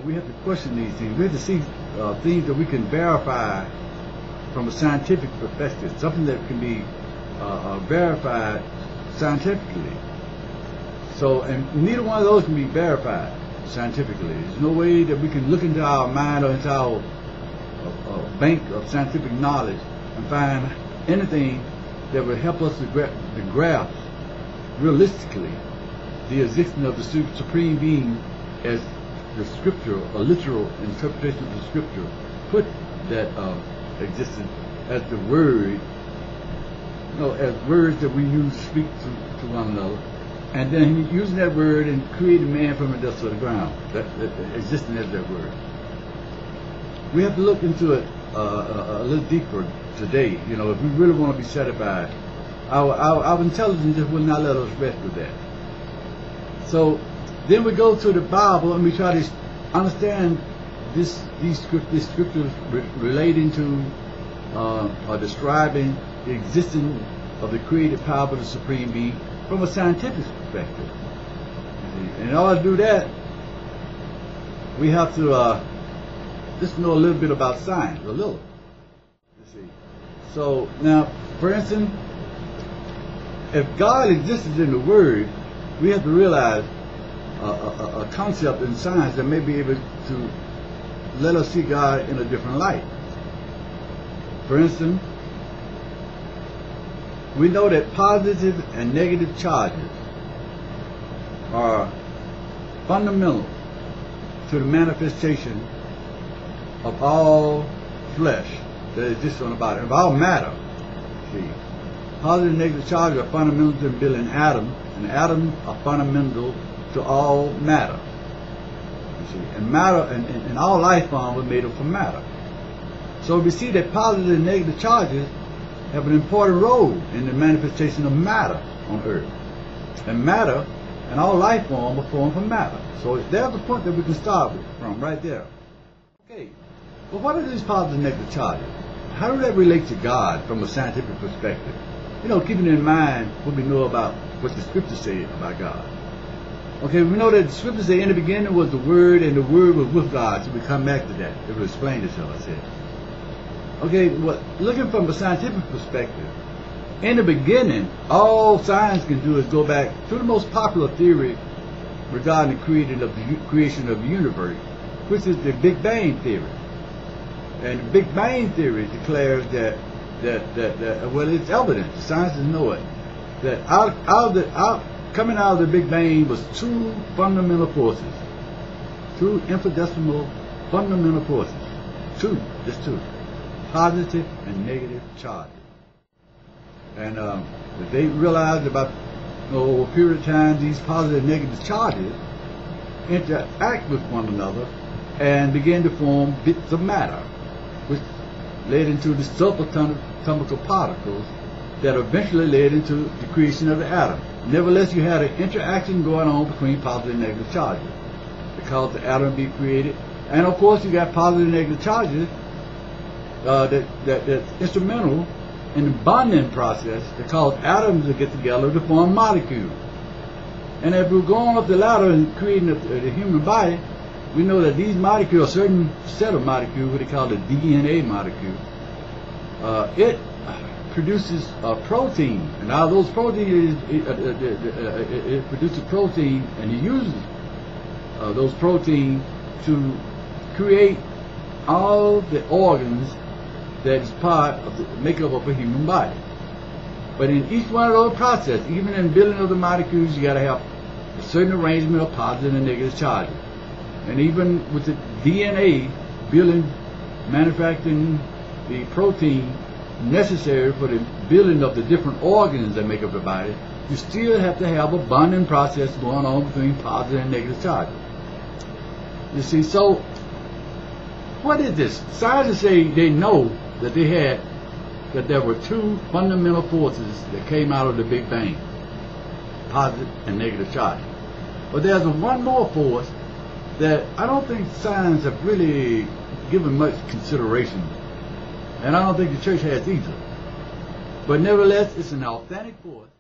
we have to question these things. We have to see things that we can verify from a scientific perspective, something that can be verified scientifically. So, and neither one of those can be verified scientifically. There's no way that we can look into our mind or into our bank of scientific knowledge and find anything that will help us to grasp realistically the existence of the Supreme Being as the scripture, a literal interpretation of the scripture, put that existence as the word, as words that we use to speak to one another, and then using that word and creating man from the dust of the ground, that existing as that word. We have to look into it a little deeper today, if we really want to be satisfied. Our intelligence just will not let us rest with that. So then we go to the Bible and we try to understand these scriptures relating to or describing the existence of the creative power of the Supreme Being from a scientific perspective. And in order to do that, we have to just know a little bit about science, a little. So now, for instance, if God existed in the Word, we have to realize a concept in science that may be able to let us see God in a different light. For instance, we know that positive and negative charges are fundamental to the manifestation of all flesh that exists on the body, of all matter. See, positive and negative charges are fundamental to building atoms, and atoms are fundamental to all matter. You see, and matter and all life form was made up from matter. So we see that positive and negative charges have an important role in the manifestation of matter on Earth. And matter and all life form are formed from matter. So there's the point that we can start from right there. Okay, well, what are these positive and negative charges? How do that relate to God from a scientific perspective? Keeping in mind what we know about what the scriptures say about God. Okay, we know that the scriptures say in the beginning was the Word, and the Word was with God. So we come back to that. It will explain itself, I said. Okay, well, looking from a scientific perspective, in the beginning, all science can do is go back to the most popular theory regarding the creation of the universe, which is the Big Bang theory. And the Big Bang theory declares that well, it's evident, the scientists know it, that coming out of the Big Bang was two fundamental forces, two infinitesimal fundamental forces, just two. Positive and negative charges. And they realized about over a period of time these positive and negative charges interact with one another and begin to form bits of matter, which led into the subatomic particles that eventually led into the creation of the atom. Nevertheless, you had an interaction going on between positive and negative charges because the atom be created. And of course you got positive and negative charges that's instrumental in the bonding process that cause atoms to get together to form molecules. And as we're going up the ladder and creating the human body, we know that these molecules, a certain set of molecules, what they call the DNA molecule, it produces a protein. And out of those proteins, it produces protein, and it uses those proteins to create all the organs that is part of the makeup of a human body. But in each one of those processes, even in building of the molecules, you got to have a certain arrangement of positive and negative charges. And even with the DNA building, manufacturing the protein necessary for the building of the different organs that make up the body, you still have to have a bonding process going on between positive and negative charges. You see, so what is this? Scientists say they know that there were two fundamental forces that came out of the Big Bang, positive and negative charges. But there's one more force that I don't think science have really given much consideration, and I don't think the church has either. But nevertheless, it's an authentic force